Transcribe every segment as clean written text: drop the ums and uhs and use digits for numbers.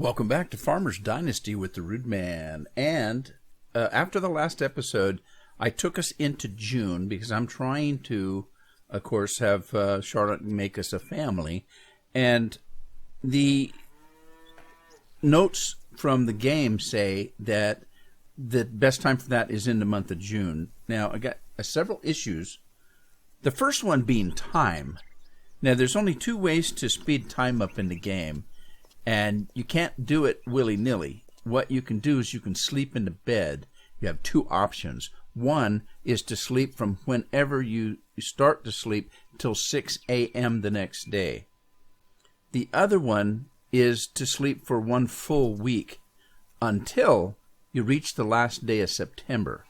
Welcome back to Farmer's Dynasty with the Rude Man. And after the last episode, I took us into June because I'm trying to, of course, have Charlotte make us a family. And the notes from the game say that the best time for that is in the month of June. Now, I got several issues. The first one being time. Now, there's only two ways to speed time up in the game. And you can't do it willy-nilly. What you can do is you can sleep in the bed. You have two options. One is to sleep from whenever you start to sleep till 6 a.m. the next day. The other one is to sleep for one full week until you reach the last day of September.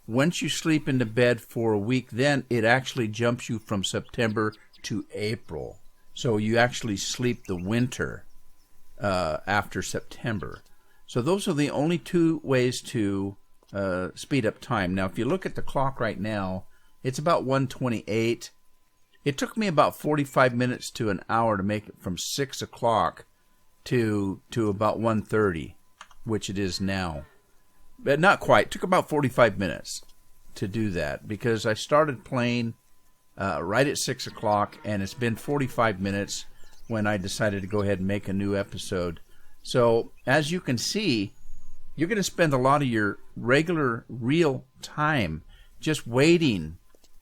Once you sleep in the bed for a week, then it actually jumps you from September to April. So you actually sleep the winter after September. So those are the only two ways to speed up time. Now, if you look at the clock right now, it's about 1:28. It took me about 45 minutes to an hour to make it from 6 o'clock to about 1:30, which it is now. But not quite. It took about 45 minutes to do that because I started playing right at 6 o'clock, and it's been 45 minutes when I decided to go ahead and make a new episode. So, as you can see, you're going to spend a lot of your regular, real time just waiting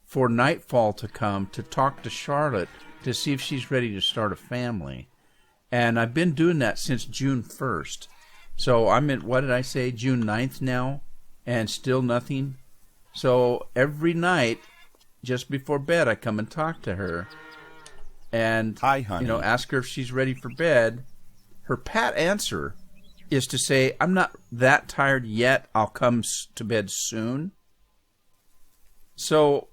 for nightfall to come to talk to Charlotte to see if she's ready to start a family. And I've been doing that since June 1st. So I'm in, what did I say, June 9th now, and still nothing. So every night, just before bed, I come and talk to her. And, hi, honey. Ask her if she's ready for bed. Her pat answer is to say, I'm not that tired yet. I'll come to bed soon. So,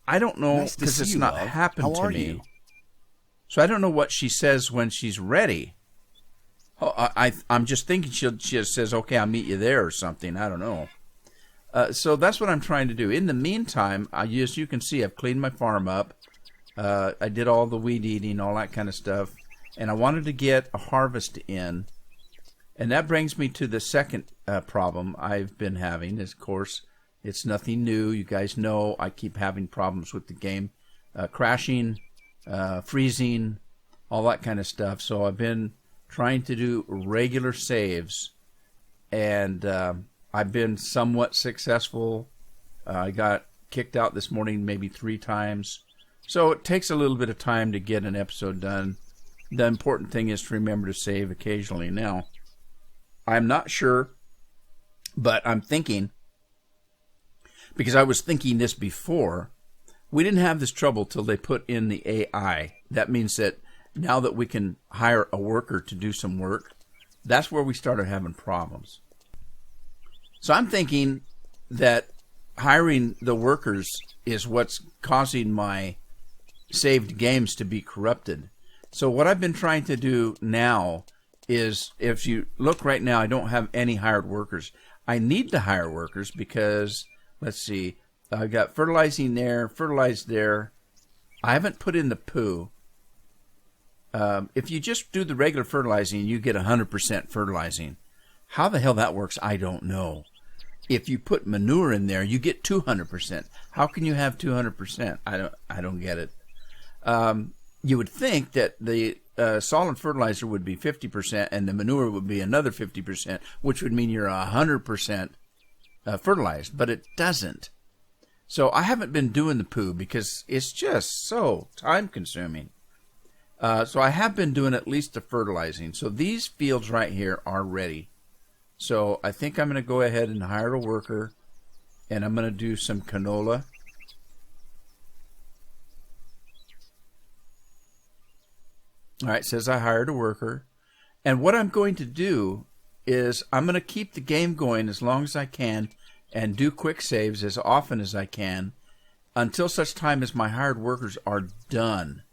I don't know, because it's not happened to me. You? So I don't know what she says when she's ready. Oh, I'm just thinking she just says, okay, I'll meet you there or something. I don't know. So that's what I'm trying to do. In the meantime, as you can see, I've cleaned my farm up. I did all the weed eating, all that kind of stuff. And I wanted to get a harvest in. And that brings me to the second problem I've been having. Of course, it's nothing new. You guys know I keep having problems with the game. Crashing, freezing, all that kind of stuff. So I've been trying to do regular saves. And I've been somewhat successful. I got kicked out this morning maybe 3 times. So it takes a little bit of time to get an episode done. The important thing is to remember to save occasionally. Now, I'm not sure, but I'm thinking, because I was thinking this before, we didn't have this trouble till they put in the AI. That means that now that we can hire a worker to do some work, that's where we started having problems. So I'm thinking that hiring the workers is what's causing my saved games to be corrupted. So what I've been trying to do now is, if you look right now, I don't have any hired workers. I need to hire workers because, let's see, I've got fertilizing there, fertilized there. I haven't put in the poo. If you just do the regular fertilizing, you get 100% fertilizing. How the hell that works, I don't know. If you put manure in there, you get 200%. How can you have 200%? I don't get it. You would think that the solid fertilizer would be 50% and the manure would be another 50%, which would mean you're 100% fertilized, but it doesn't. So I haven't been doing the poo because it's just so time-consuming. So I have been doing at least the fertilizing. So these fields right here are ready. So I think I'm going to go ahead and hire a worker, and I'm going to do some canola. All right, it says I hired a worker. And what I'm going to do is I'm going to keep the game going as long as I can and do quick saves as often as I can until such time as my hired workers are done.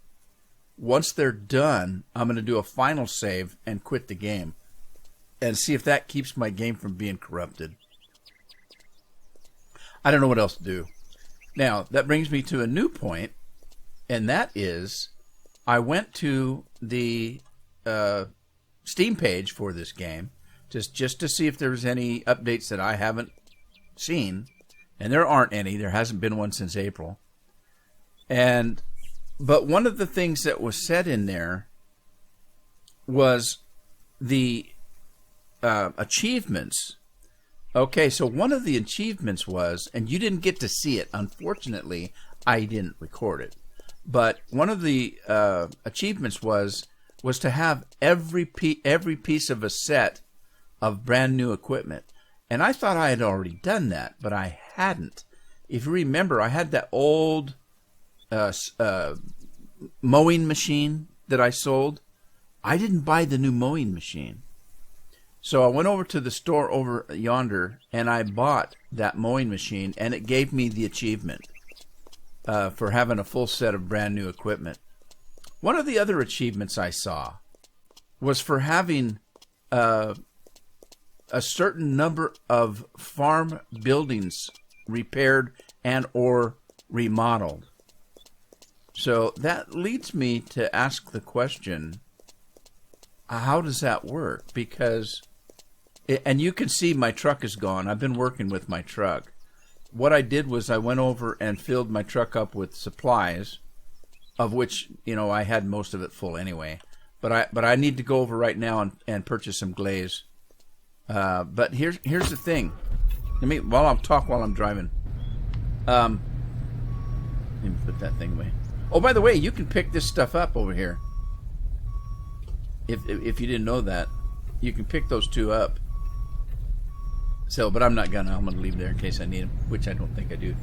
Once they're done, I'm going to do a final save and quit the game and see if that keeps my game from being corrupted. I don't know what else to do. Now, that brings me to a new point, and that is I went to the Steam page for this game, just to see if there's any updates that I haven't seen, and there aren't any. There hasn't been one since April. But one of the things that was said in there was the achievements. Okay, so one of the achievements was, and you didn't get to see it, unfortunately, I didn't record it. But one of the achievements was to have every piece of a set of brand new equipment. And I thought I had already done that, but I hadn't. If you remember, I had that old mowing machine that I sold. I didn't buy the new mowing machine. So I went over to the store over yonder, and I bought that mowing machine, and it gave me the achievement for having a full set of brand new equipment. One of the other achievements I saw was for having a certain number of farm buildings repaired and or remodeled. So that leads me to ask the question, how does that work? Because, and you can see my truck is gone. I've been working with my truck. What I did was I went over and filled my truck up with supplies, of which, I had most of it full anyway. But I need to go over right now and purchase some glaze. But here's the thing. While I'm driving. Let me put that thing away. Oh, by the way, you can pick this stuff up over here. If you didn't know that, you can pick those two up. So, but I'm gonna leave there in case I need them, which I don't think I do.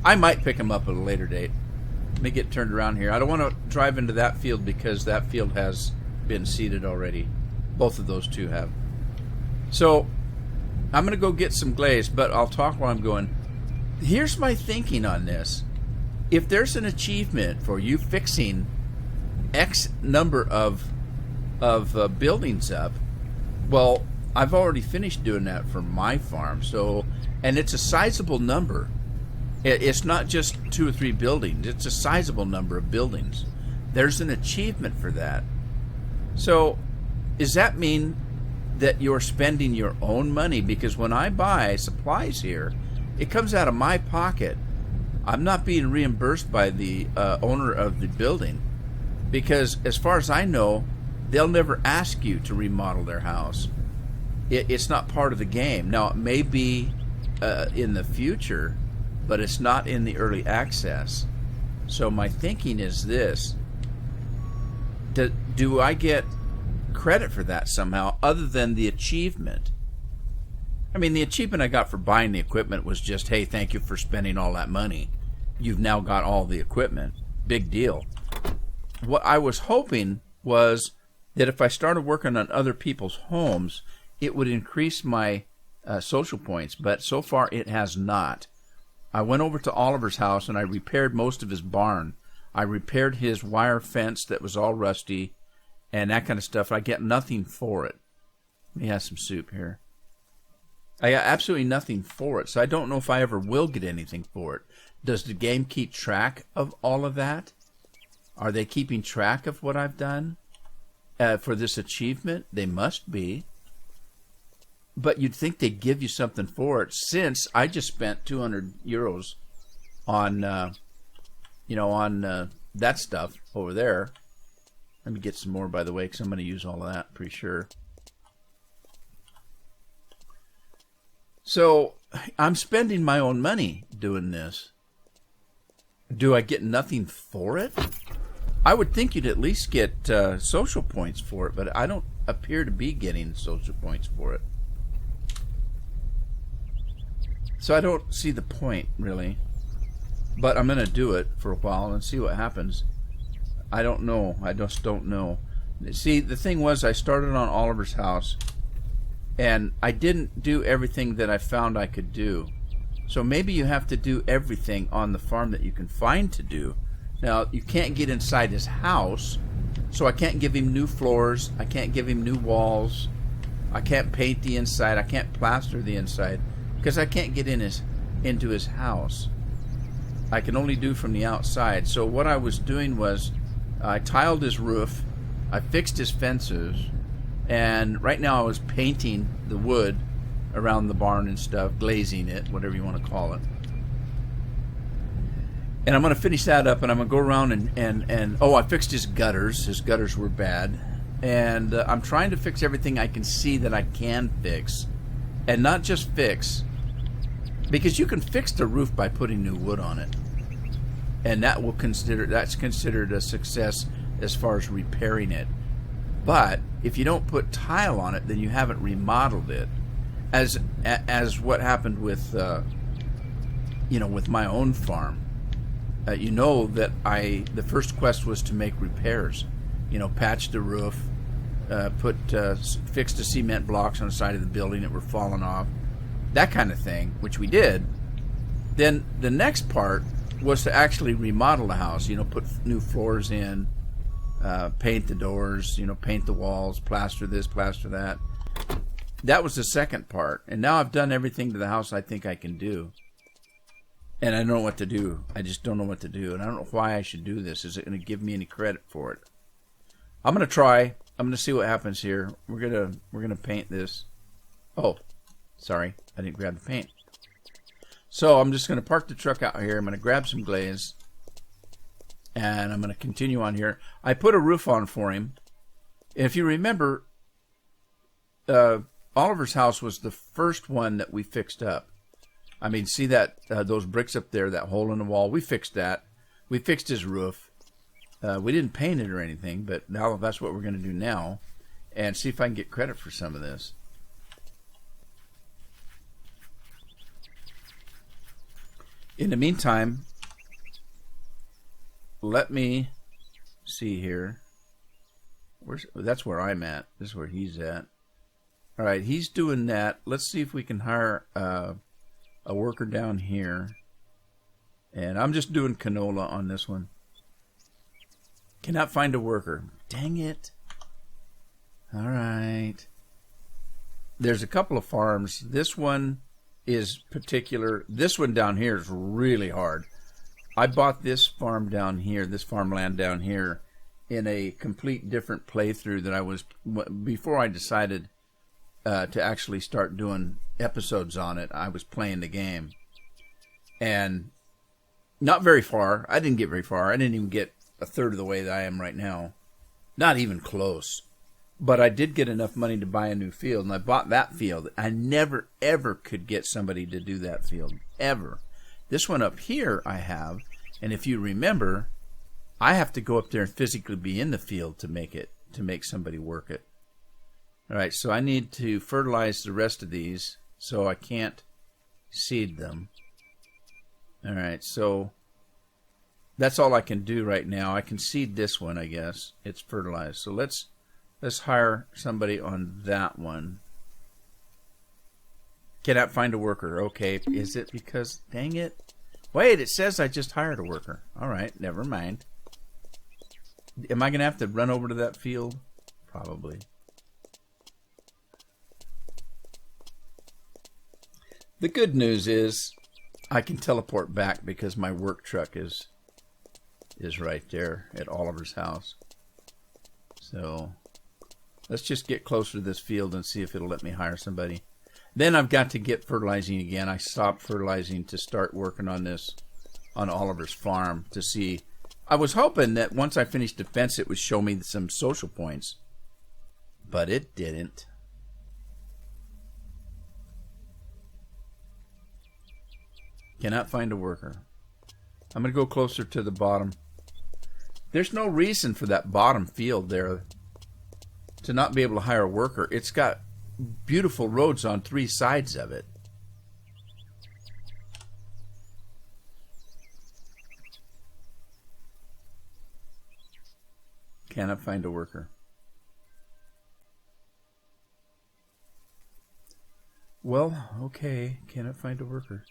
I might pick them up at a later date. Let me get turned around here. I don't want to drive into that field because that field has been seeded already. Both of those two have. So, I'm gonna go get some glaze, but I'll talk while I'm going. Here's my thinking on this. If there's an achievement for you fixing X number of buildings up, well, I've already finished doing that for my farm. So, and it's a sizable number. It's not just 2 or 3 buildings. It's a sizable number of buildings. There's an achievement for that. So, does that mean that you're spending your own money? Because when I buy supplies here, it comes out of my pocket. I'm not being reimbursed by the owner of the building, because as far as I know, they'll never ask you to remodel their house. It's not part of the game. Now, it may be in the future, but it's not in the early access. So my thinking is this. Do I get credit for that somehow other than the achievement? I mean, the achievement I got for buying the equipment was just, hey, thank you for spending all that money. You've now got all the equipment. Big deal. What I was hoping was that if I started working on other people's homes, it would increase my social points, but so far it has not. I went over to Oliver's house and I repaired most of his barn. I repaired his wire fence that was all rusty and that kind of stuff. I get nothing for it. Let me have some soup here. I got absolutely nothing for it, so I don't know if I ever will get anything for it. Does the game keep track of all of that? Are they keeping track of what I've done for this achievement? They must be. But you'd think they'd give you something for it, since I just spent 200 euros on, that stuff over there. Let me get some more, by the way, because I'm going to use all of that, pretty sure. So, I'm spending my own money doing this. Do I get nothing for it? I would think you'd at least get social points for it, but I don't appear to be getting social points for it. So I don't see the point, really. But I'm going to do it for a while and see what happens. I don't know. I just don't know. See, the thing was, I started on Oliver's house, and I didn't do everything that I found I could do. So maybe you have to do everything on the farm that you can find to do. Now, you can't get inside his house, so I can't give him new floors. I can't give him new walls. I can't paint the inside. I can't plaster the inside, because I can't get into his house. I can only do from the outside. So what I was doing was, I tiled his roof, I fixed his fences, And right now I was painting the wood around the barn and stuff, glazing it, whatever you want to call it. And I'm going to finish that up, and I'm going to go around and I fixed his gutters. His gutters were bad. And I'm trying to fix everything I can see that I can fix. And not just fix, because you can fix the roof by putting new wood on it. And that's considered a success as far as repairing it. But if you don't put tile on it, then you haven't remodeled it. As what happened with with my own farm. That the first quest was to make repairs. Patch the roof, fix the cement blocks on the side of the building that were falling off, that kind of thing, which we did. Then the next part was to actually remodel the house. Put new floors in, paint the doors, paint the walls, plaster this, plaster that. That was the second part. And now I've done everything to the house I think I can do. And I don't know what to do. I just don't know what to do. And I don't know why I should do this. Is it going to give me any credit for it? I'm going to try. I'm going to see what happens here. We're going to paint this. Oh, sorry. I didn't grab the paint. So I'm just going to park the truck out here. I'm going to grab some glaze. And I'm going to continue on here. I put a roof on for him. And if you remember, Oliver's house was the first one that we fixed up. I mean, see that those bricks up there, that hole in the wall? We fixed that. We fixed his roof. We didn't paint it or anything, but now that's what we're going to do now, and see if I can get credit for some of this. In the meantime, let me see here. That's where I'm at. This is where he's at. All right, he's doing that. Let's see if we can hire a worker down here. And I'm just doing canola on this one. Cannot find a worker. Dang it. All right. There's a couple of farms. This one is particular. This one down here is really hard. I bought this farm down here, this farmland down here, in a complete different playthrough that I was, before I decided to actually start doing episodes on it. I was playing the game. And not very far. I didn't get very far. I didn't even get a third of the way that I am right now. Not even close. But I did get enough money to buy a new field, and I bought that field. I never, ever could get somebody to do that field. Ever. This one up here I have, and if you remember, I have to go up there and physically be in the field to make somebody work it. All right, so I need to fertilize the rest of these, so I can't seed them. All right, so that's all I can do right now. I can seed this one, I guess. It's fertilized. So let's hire somebody on that one. Cannot find a worker. Okay, is it because, dang it. Wait, it says I just hired a worker. All right, never mind. Am I going to have to run over to that field? Probably. The good news is I can teleport back because my work truck is right there at Oliver's house. So let's just get closer to this field and see if it'll let me hire somebody. Then I've got to get fertilizing again. I stopped fertilizing to start working on this on Oliver's farm to see. I was hoping that once I finished the fence it would show me some social points, but it didn't. Cannot find a worker. I'm going to go closer to the bottom. There's no reason for that bottom field there to not be able to hire a worker. It's got beautiful roads on 3 sides of it. Cannot find a worker. Well, okay. Cannot find a worker.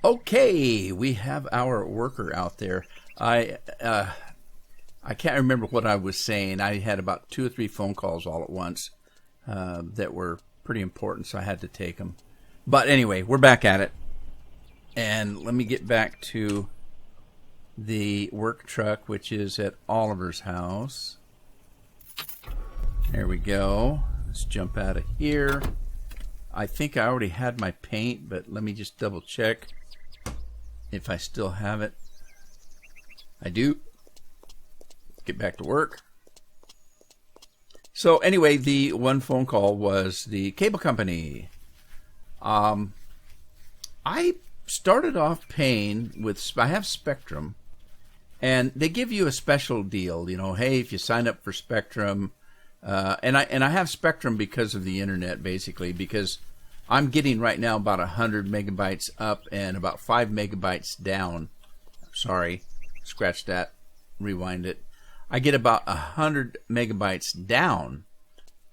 Okay, we have our worker out there. I can't remember what I was saying. I had about 2 or 3 phone calls all at once that were pretty important, so I had to take them. But anyway, we're back at it. And let me get back to the work truck, which is at Oliver's house. There we go. Let's jump out of here. I think I already had my paint, but let me just double check if I still have it. I do. Get back to work. So anyway, the one phone call was the cable company. I started off paying with, I have Spectrum, and they give you a special deal. You know, hey, if you sign up for Spectrum, and I have Spectrum because of the internet, basically, because I'm getting right now about 100 megabytes up and about 5 megabytes down. Sorry, scratch that, rewind it. I get about 100 megabytes down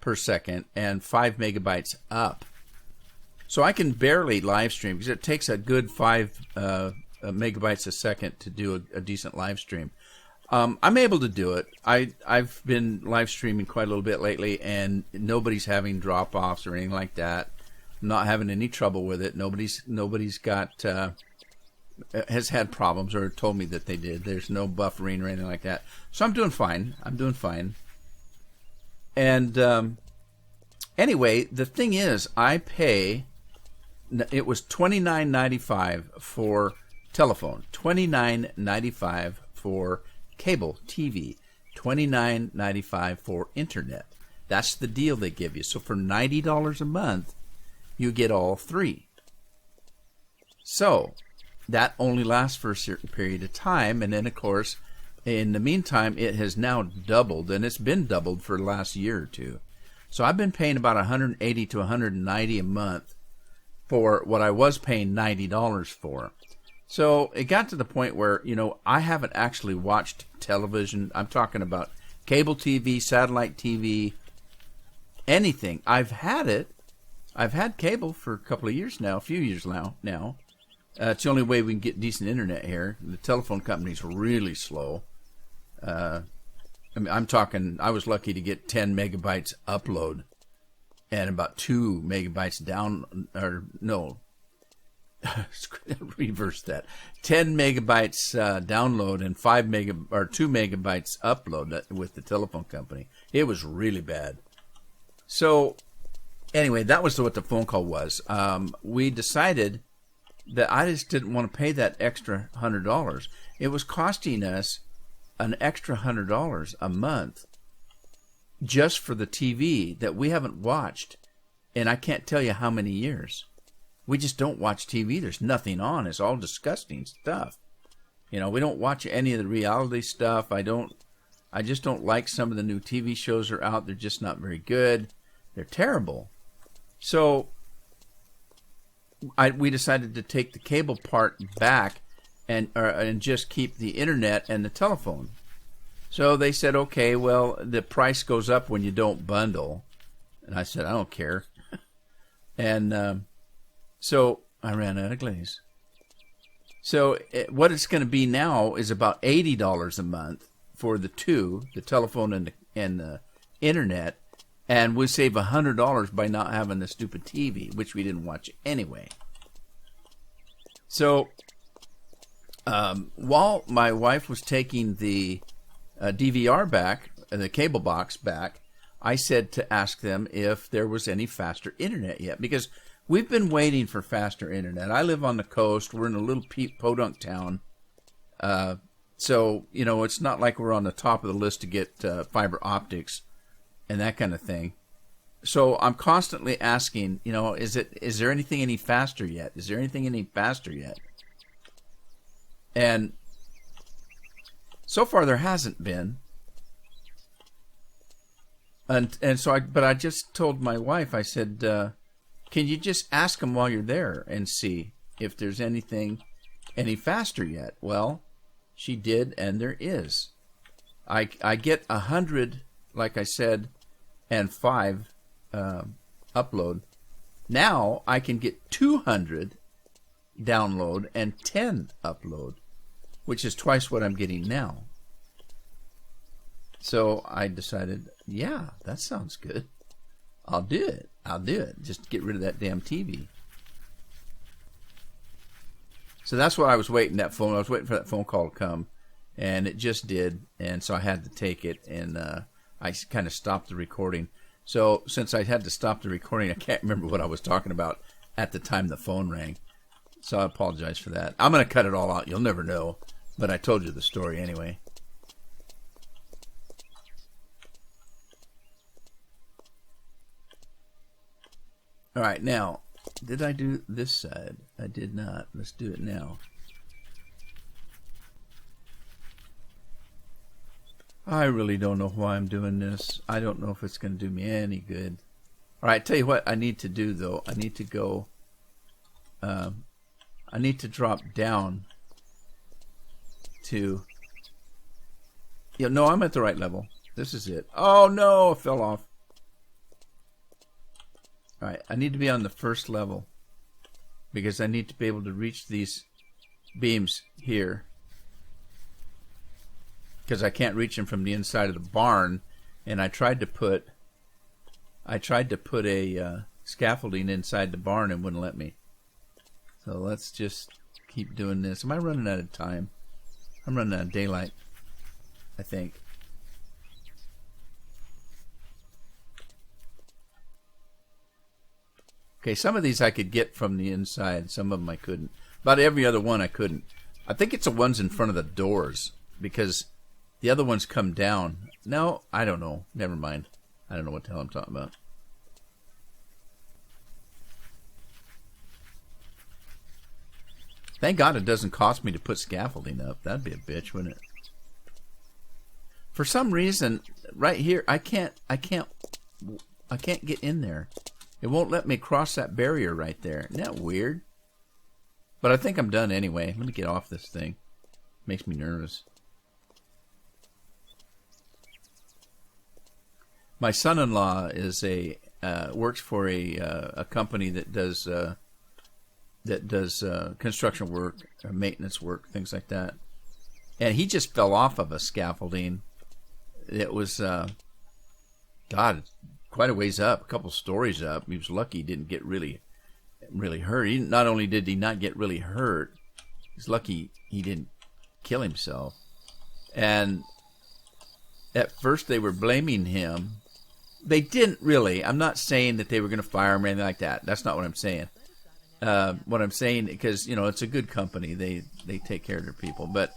per second and 5 megabytes up. So I can barely live stream because it takes a good 5 megabytes a second to do a decent live stream. I'm able to do it. I've been live streaming quite a little bit lately, and nobody's having drop-offs or anything like that. I'm not having any trouble with it. Nobody's got has had problems or told me that they did. There's no buffering or anything like that. So I'm doing fine. And anyway, the thing is, I pay. It was $29.95 for telephone, $29.95 for cable TV, $29.95 for internet. That's the deal they give you. So for $90 a month, you get all three. So that only lasts for a certain period of time, and then of course, in the meantime, it has now doubled, and it's been doubled for the last year or two. So I've been paying about $180 to $190 a month for what I was paying $90 for. So it got to the point where, you know, I haven't actually watched television. I'm talking about cable TV, satellite TV, anything. I've had it. I've had cable for a couple of years now, a few years now. It's the only way we can get decent internet here. The telephone company's really slow. I mean, I'm talking, I was lucky to get 10 megabytes upload and about 2 megabytes down, or no, reverse that. 10 megabytes download and 2 megabytes upload with the telephone company. It was really bad. So anyway, that was what the phone call was. We decided that I just didn't want to pay that extra $100. It was costing us an extra $100 a month just for the TV that we haven't watched, and I can't tell you how many years. We just don't watch TV. There's nothing on. It's all disgusting stuff. You know, we don't watch any of the reality stuff. I just don't like some of the new TV shows that are out. They're just not very good. They're terrible. So we decided to take the cable part back and just keep the internet and the telephone. So they said, okay, well, the price goes up when you don't bundle. And I said, I don't care. And so I ran out of glaze. So what it's going to be now is about $80 a month for the telephone and the internet. And we save $100 by not having the stupid TV, which we didn't watch anyway. So while my wife was taking the DVR back, the cable box back, I said to ask them if there was any faster internet yet, because we've been waiting for faster internet. I live on the coast. We're in a little podunk town. So, you know, it's not like we're on the top of the list to get fiber optics and that kind of thing. So I'm constantly asking, you know, is there anything any faster yet? Is there anything any faster yet? And so far there hasn't been. And so I just told my wife, I said, can you just ask them while you're there and see if there's anything any faster yet? Well, she did, and there is. I get 100, like I said, and 5 upload. Now I can get 200 download and 10 upload, which is twice what I'm getting now. So I decided, yeah, that sounds good. I'll do it. Just get rid of that damn TV. So that's what I was waiting, that phone. I was waiting for that phone call to come, and it just did, and so I had to take it, and I kind of stopped the recording. So since I had to stop the recording, I can't remember what I was talking about at the time the phone rang. So I apologize for that. I'm going to cut it all out. You'll never know, but I told you the story anyway. All right, now, did I do this side? I did not. Let's do it now. I really don't know why I'm doing this. I don't know if it's going to do me any good. All right, tell you what I need to do, though. I need to go... I need to drop down to... Yeah, no, I'm at the right level. This is it. Oh, no, it fell off. All right, I need to be on the first level because I need to be able to reach these beams here because I can't reach them from the inside of the barn. And I tried to put a scaffolding inside the barn and wouldn't let me. So let's just keep doing this. Am I running out of time? I'm running out of daylight, I think. Okay, some of these I could get from the inside. Some of them I couldn't. About every other one I couldn't. I think it's the ones in front of the doors because the other ones come down. No, I don't know. Never mind. I don't know what the hell I'm talking about. Thank God it doesn't cost me to put scaffolding up. That'd be a bitch, wouldn't it? For some reason, right here, I can't get in there. It won't let me cross that barrier right there. Isn't that weird? But I think I'm done anyway. Let me get off this thing. Makes me nervous. My son-in-law is works for a company that does construction work, maintenance work, things like that. And he just fell off of a scaffolding. It was, God, quite a ways up, a couple stories up. He was lucky he didn't get really hurt. Not only did he not get really hurt, he's lucky he didn't kill himself. And at first they were blaming him. They didn't really. I'm not saying that they were going to fire him or anything like that. That's not what I'm saying. What I'm saying, because, it's a good company. They take care of their people. But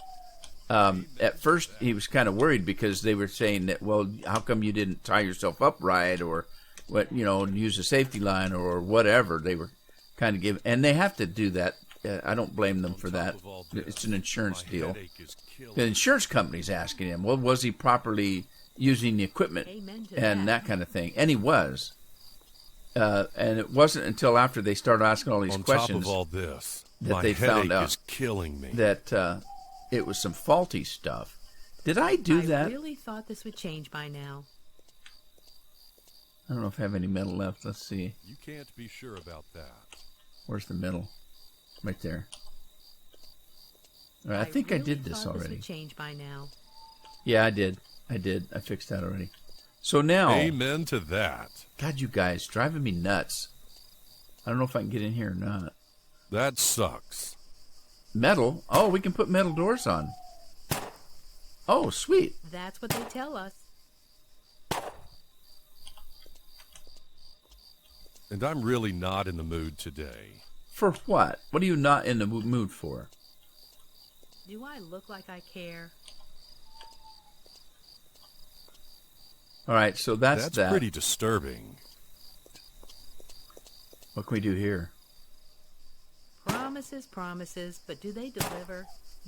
at first he was kind of worried because they were saying that, well, how come you didn't tie yourself up right or use a safety line or whatever. They were kind of giving, and they have to do that. I don't blame them for that. It's an insurance deal. The insurance company's asking him, well, was he properly using the equipment and that kind of thing? And he was. And it wasn't until after they started asking all these questions that they found out that it was some faulty stuff. Did I do that? I really thought this would change by now. I don't know if I have any metal left. Let's see. You can't be sure about that. Where's the metal? Right there. All right, I think I did this already. This would change by now. Yeah, I did. I fixed that already. So now... Amen to that. God, you guys, driving me nuts. I don't know if I can get in here or not. That sucks. Metal? Oh, we can put metal doors on. Oh, sweet. That's what they tell us. And I'm really not in the mood today. For what? What are you not in the mood for? Do I look like I care? All right, so that's that. That's pretty disturbing. What can we do here? Promises, but do they deliver?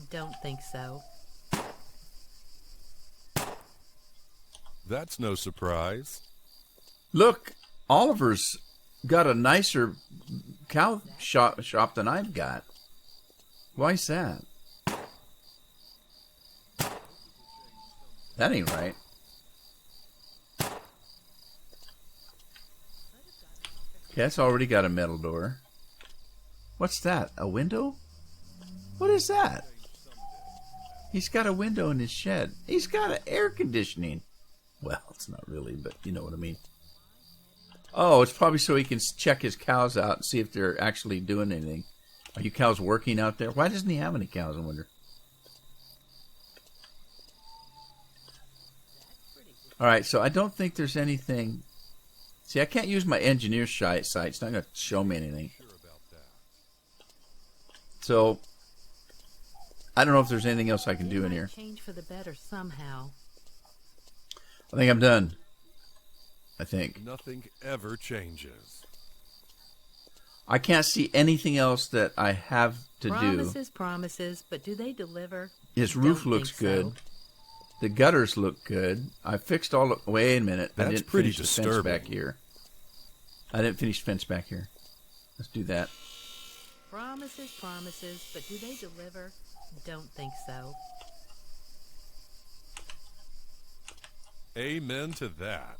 Don't think so. That's no surprise. Look, Oliver's got a nicer cow shop than I've got. Why's that? That ain't right. Okay, that's already got a metal door. What's that? A window? What is that? He's got a window in his shed. He's got an air conditioning. Well, it's not really, but you know what I mean. Oh, it's probably so he can check his cows out and see if they're actually doing anything. Are you cows working out there? Why doesn't he have any cows, I wonder? All right, so I don't think there's anything. See, I can't use my engineer site. It's not going to show me anything. So, I don't know if there's anything else I can do in here. Change for the better somehow. I think I'm done. I think. Nothing ever changes. I can't see anything else that I have to do. Promises, but do they deliver? His roof looks good. So. The gutters look good. I fixed all the... Wait a minute. That's I didn't pretty finish the fence back here. I didn't finish the fence back here. Let's do that. Promises, but do they deliver? Don't think so. Amen to that.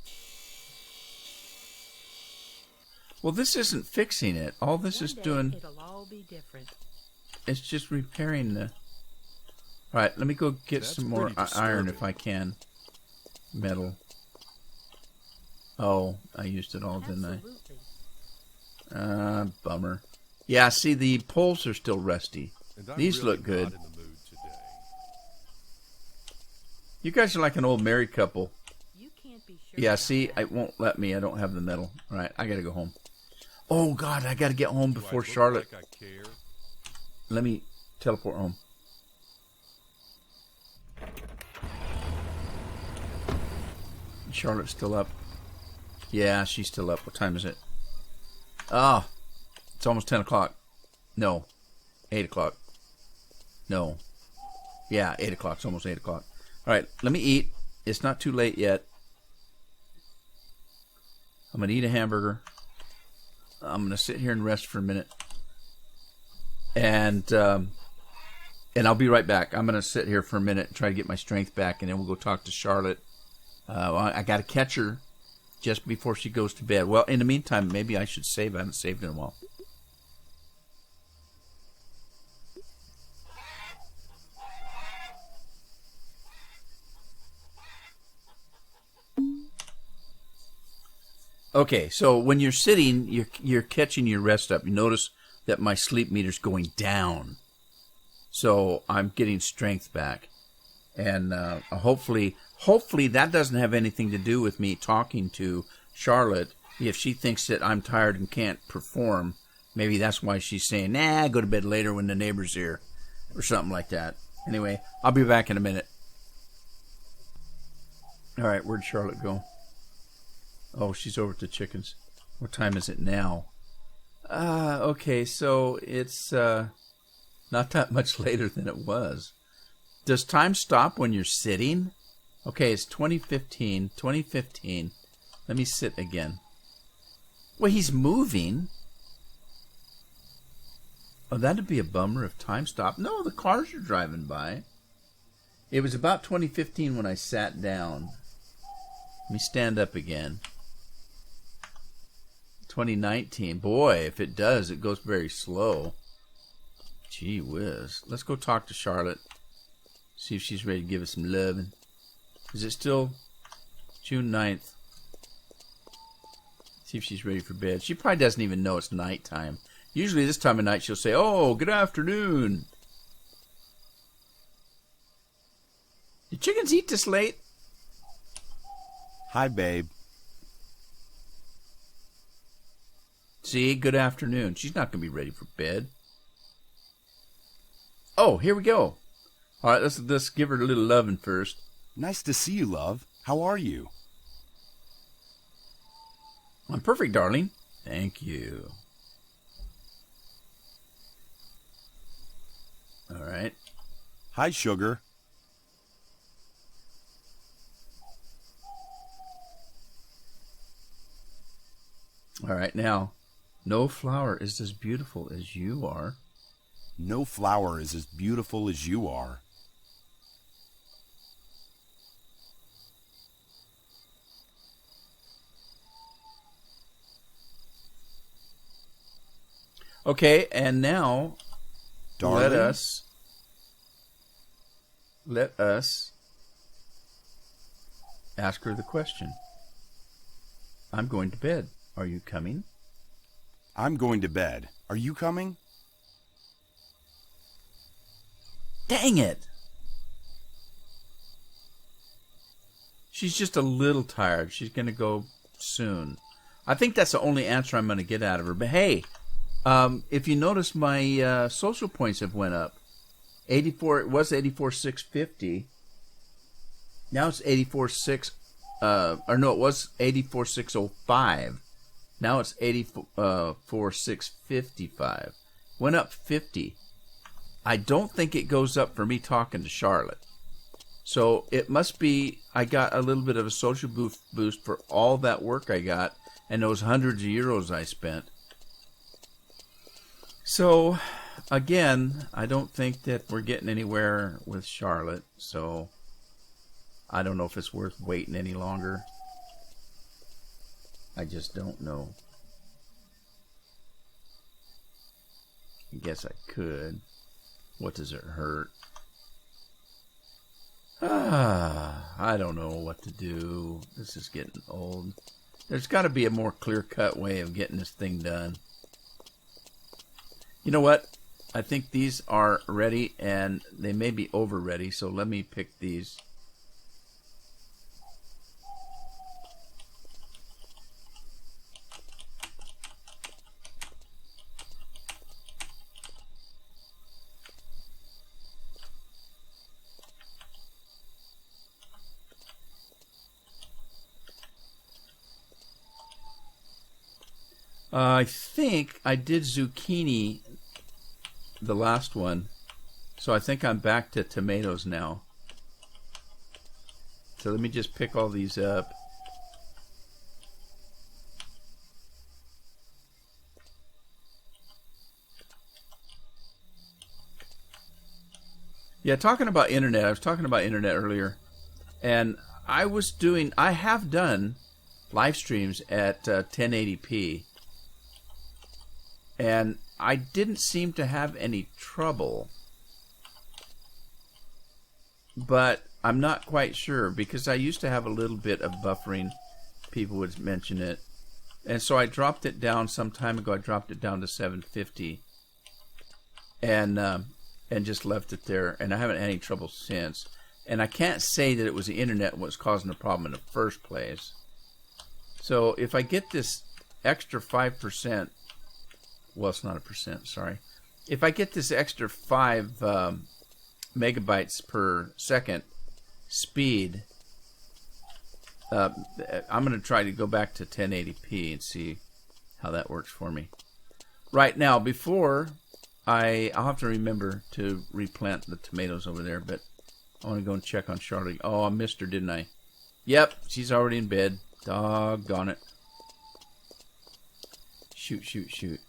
Well, this isn't fixing it. All this is doing... It'll all be different. It's just repairing the... All right, let me go get some more iron if I can. Metal. Oh, I used it all, didn't I? Bummer. Yeah, see, the poles are still rusty. These really look good. Not in the mood today. You guys are like an old married couple. You can't be sure. Yeah, see, it won't let me. I don't have the metal. All right, I got to go home. Oh, God, I got to get home before Charlotte. Like I care? Let me teleport home. Charlotte's still up. Yeah, she's still up. What time is it? Ah, it's almost 10 o'clock. No, 8 o'clock. No. Yeah, 8 o'clock. It's almost 8 o'clock. All right, let me eat. It's not too late yet. I'm going to eat a hamburger. I'm going to sit here and rest for a minute. And I'll be right back. I'm going to sit here for a minute and try to get my strength back, and then we'll go talk to Charlotte. I got to catch her just before she goes to bed. Well, in the meantime, maybe I should save. I haven't saved in a while. Okay, so when you're sitting, you're catching your rest up. You notice that my sleep meter's going down. So I'm getting strength back. And hopefully that doesn't have anything to do with me talking to Charlotte. If she thinks that I'm tired and can't perform, maybe that's why she's saying, nah, go to bed later when the neighbor's here, or something like that. Anyway, I'll be back in a minute. All right, where'd Charlotte go? Oh, she's over at the chickens. What time is it now? Okay, so it's not that much later than it was. Does time stop when you're sitting? Okay, it's 2015. 2015. Let me sit again. Well, he's moving. Oh, that'd be a bummer if time stopped. No, the cars are driving by. It was about 2015 when I sat down. Let me stand up again. 2019. Boy, if it does, it goes very slow. Gee whiz. Let's go talk to Charlotte. See if she's ready to give us some loving. Is it still June 9th? See if she's ready for bed. She probably doesn't even know it's nighttime. Usually this time of night she'll say, oh, good afternoon. Did chickens eat this late? Hi, babe. See, good afternoon. She's not going to be ready for bed. Oh, here we go. All right, let's give her a little loving first. Nice to see you, love. How are you? I'm perfect, darling. Thank you. All right. Hi, sugar. All right, now, no flower is as beautiful as you are. No flower is as beautiful as you are. Okay, and now Darling? let us ask her the question. I'm going to bed. Are you coming? I'm going to bed. Are you coming? Dang it. She's just a little tired. She's going to go soon. I think that's the only answer I'm going to get out of her. But hey, if you notice, my social points have went up. 84. It was 84,650. Now it's 84,6. Or no, it was 84,605. Now it's 84,655. Went up 50. I don't think it goes up for me talking to Charlotte. So it must be I got a little bit of a social boost for all that work I got and those hundreds of euros I spent. So, again, I don't think that we're getting anywhere with Charlotte. So, I don't know if it's worth waiting any longer. I just don't know. I guess I could. What does it hurt? I don't know what to do. This is getting old. There's got to be a more clear-cut way of getting this thing done. You know what? I think these are ready, and they may be over-ready, so let me pick these. I think I did zucchini the last one, so I think I'm back to tomatoes now. So let me just pick all these up. Yeah, talking about internet, I was talking about internet earlier, and I have done live streams at 1080p. And I didn't seem to have any trouble. But I'm not quite sure because I used to have a little bit of buffering. People would mention it. And so I dropped it down some time ago. I dropped it down to 750. And just left it there. And I haven't had any trouble since. And I can't say that it was the internet that was causing the problem in the first place. So if I get this extra 5%, well, it's not a percent, sorry. If I get this extra 5 megabytes per second speed, I'm going to try to go back to 1080p and see how that works for me. Right now, before, I'll have to remember to replant the tomatoes over there, but I want to go and check on Charlotte. Oh, I missed her, didn't I? Yep, she's already in bed. Doggone it. Shoot.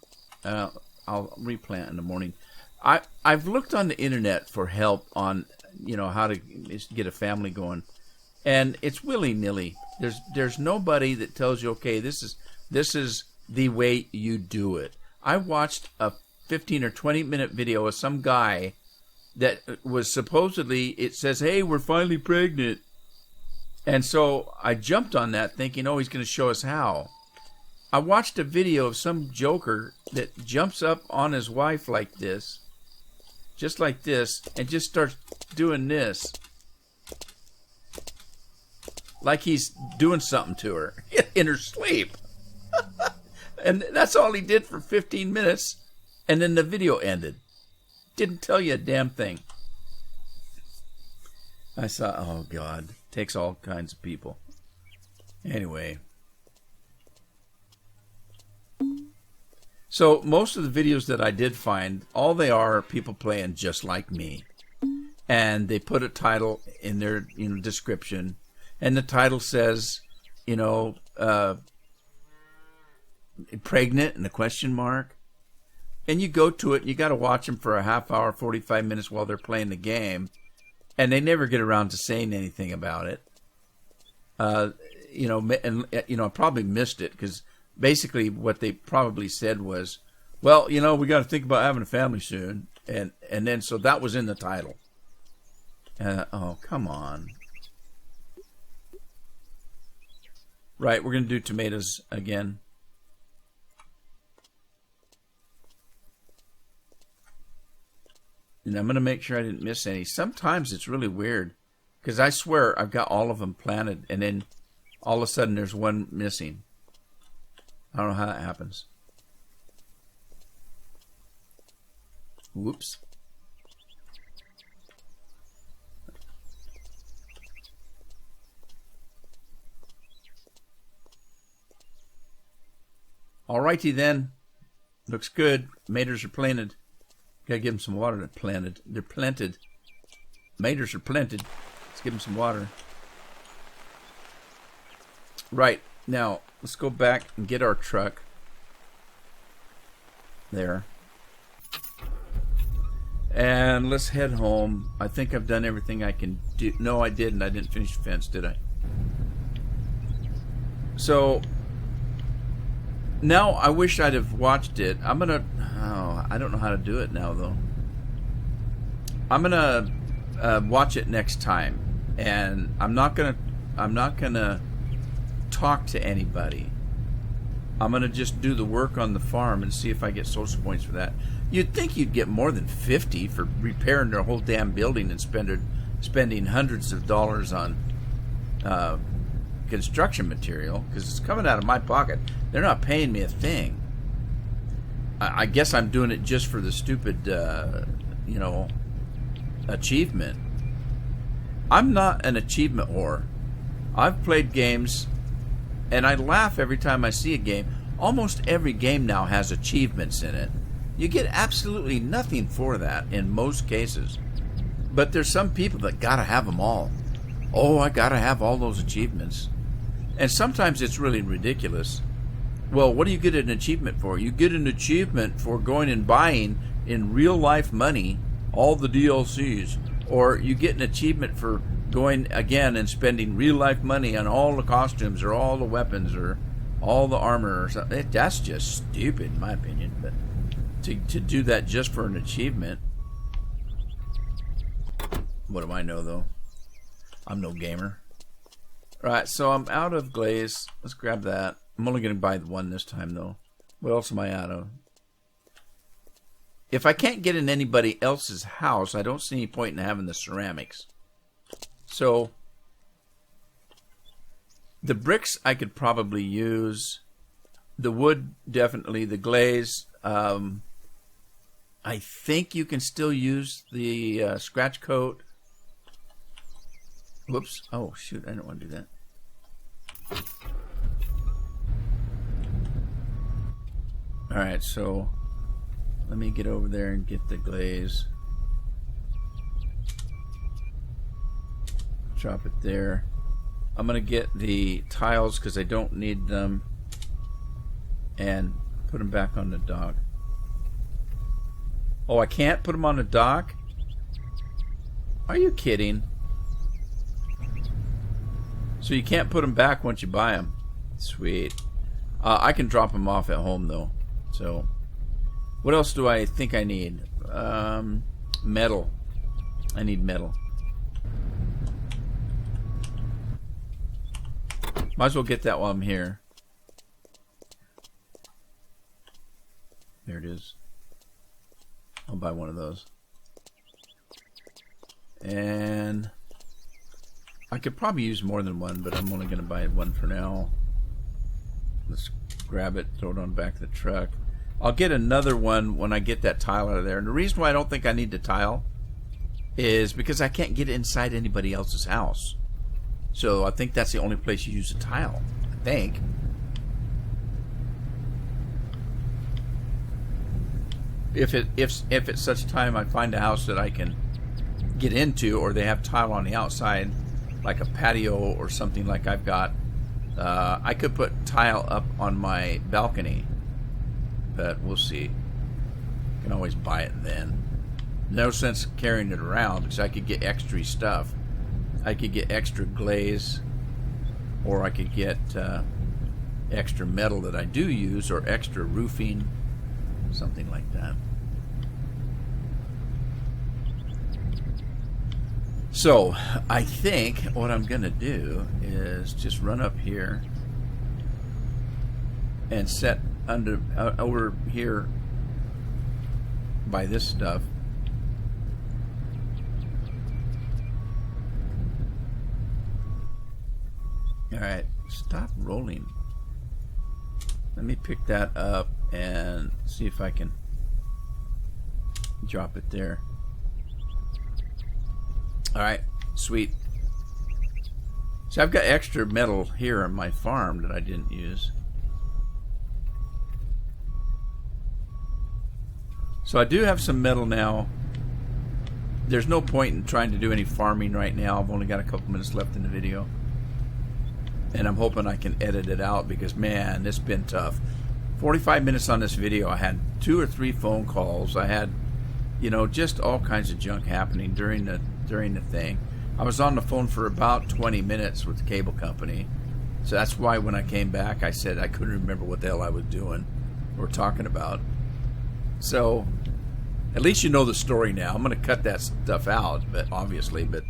I'll replant in the morning. I've looked on the internet for help on how to get a family going, and it's willy-nilly. There's nobody that tells you, okay, this is the way you do it. I watched a 15 or 20 minute video of some guy that was supposedly, it says, hey, we're finally pregnant, and so I jumped on that thinking, oh, he's going to show us how. I watched a video of some joker that jumps up on his wife like this, just like this, and just starts doing this. Like he's doing something to her in her sleep. And that's all he did for 15 minutes, and then the video ended. Didn't tell you a damn thing. I saw, oh God, takes all kinds of people. Anyway. So most of the videos that I did find, all they are people playing just like me. And they put a title in their description. And the title says, pregnant and a question mark. And you go to it and you got to watch them for a half hour, 45 minutes while they're playing the game. And they never get around to saying anything about it. I probably missed it because basically what they probably said was, well, we got to think about having a family soon. And then, so that was in the title. Oh, come on. Right, we're going to do tomatoes again. And I'm going to make sure I didn't miss any. Sometimes it's really weird, because I swear I've got all of them planted, and then all of a sudden there's one missing. I don't know how that happens. Whoops. Alrighty then. Looks good. Maters are planted. Gotta give them some water. They're planted. They're planted. Maters are planted. Let's give them some water. Right. Now, let's go back and get our truck. There. And let's head home. I think I've done everything I can do. No, I didn't. I didn't finish the fence, did I? So, now I wish I'd have watched it. I'm going to... Oh, I don't know how to do it now, though. I'm going to watch it next time. And I'm not going to talk to anybody. I'm going to just do the work on the farm and see if I get social points for that. You'd think you'd get more than 50 for repairing their whole damn building and spending hundreds of dollars on construction material, because it's coming out of my pocket. They're not paying me a thing. I guess I'm doing it just for the stupid, achievement. I'm not an achievement whore. I've played games, and I laugh every time I see a game. Almost every game now has achievements in it. You get absolutely nothing for that in most cases. But there's some people that gotta have them all. Oh, I gotta have all those achievements. And sometimes it's really ridiculous. Well, what do you get an achievement for? You get an achievement for going and buying in real life money all the DLCs. Or you get an achievement for going again and spending real life money on all the costumes or all the weapons or all the armor or something. That's just stupid in my opinion. But to do that just for an achievement. What do I know though? I'm no gamer. Right, so I'm out of glaze. Let's grab that. I'm only going to buy the one this time though. What else am I out of? If I can't get in anybody else's house, I don't see any point in having the ceramics. So the bricks I could probably use. The wood, definitely. The glaze. I think you can still use the scratch coat. Whoops. Oh, shoot. I don't want to do that. Alright, so let me get over there and get the glaze. Drop it there. I'm going to get the tiles because I don't need them and put them back on the dock. Oh, I can't put them on the dock? Are you kidding? So you can't put them back once you buy them. Sweet. I can drop them off at home though. So, what else do I think I need? Metal. I need metal. Might as well get that while I'm here. There it is. I'll buy one of those. And I could probably use more than one, but I'm only going to buy one for now. Let's grab it, throw it on the back of the truck. I'll get another one when I get that tile out of there. And the reason why I don't think I need the tile is because I can't get inside anybody else's house. So I think that's the only place you use a tile. I think. If at such time I find a house that I can get into, or they have tile on the outside, like a patio or something like I've got, I could put tile up on my balcony. But we'll see. Can always buy it then. No sense carrying it around because I could get extra stuff. I could get extra glaze, or I could get extra metal that I do use, or extra roofing, something like that. So I think what I'm gonna do is just run up here and set under over here by this stuff Alright, stop rolling. Let me pick that up and see if I can drop it there. Alright, sweet. So I've got extra metal here on my farm that I didn't use. So I do have some metal now. There's no point in trying to do any farming right now. I've only got a couple minutes left in the video. And I'm hoping I can edit it out because, man, it's been tough. 45 minutes on this video. I had 2 or 3 phone calls. I had, you know, just all kinds of junk happening during the thing. I was on the phone for about 20 minutes with the cable company. So that's why when I came back, I said I couldn't remember what the hell I was doing or talking about. So at least you know the story now. I'm going to cut that stuff out, but obviously, but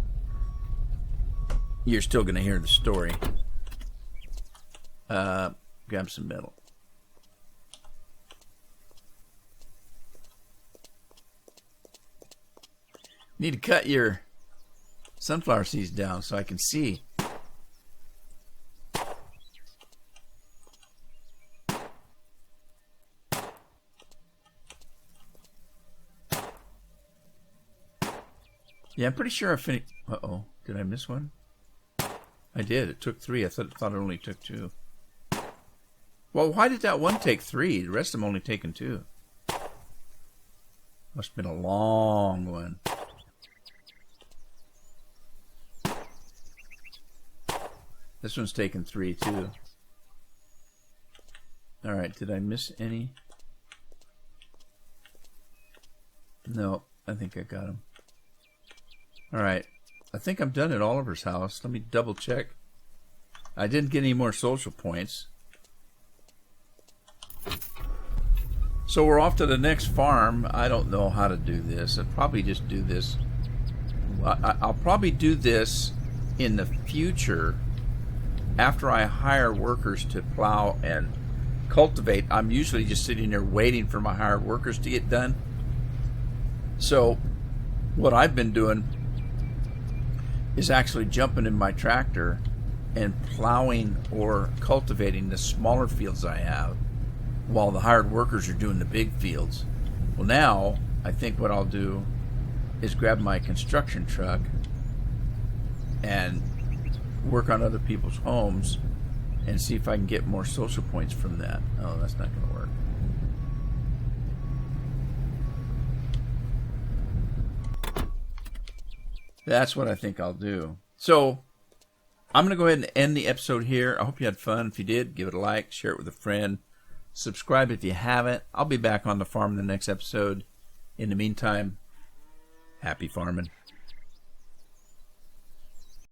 you're still going to hear the story. Grab some metal. Need to cut your sunflower seeds down so I can see. Yeah, I'm pretty sure I finished. Uh-oh. Did I miss one? I did. It took 3. I thought it only took 2. Well, why did that one take 3? The rest of them only taken 2. Must have been a long one. This one's taken 3 too. Alright, did I miss any? No, I think I got them. Alright, I think I'm done at Oliver's house. Let me double check. I didn't get any more social points. So we're off to the next farm. I don't know how to do this. I'll probably just do this. I'll probably do this in the future after I hire workers to plow and cultivate. I'm usually just sitting there waiting for my hired workers to get done. So what I've been doing is actually jumping in my tractor and plowing or cultivating the smaller fields I have while the hired workers are doing the big fields. Well, now I think what I'll do is grab my construction truck and work on other people's homes and see if I can get more social points from that. Oh, that's not going to work. That's what I think I'll do. So I'm going to go ahead and end the episode here. I hope you had fun. If you did, give it a like, share it with a friend. Subscribe if you haven't. I'll be back on the farm in the next episode. In the meantime, happy farming.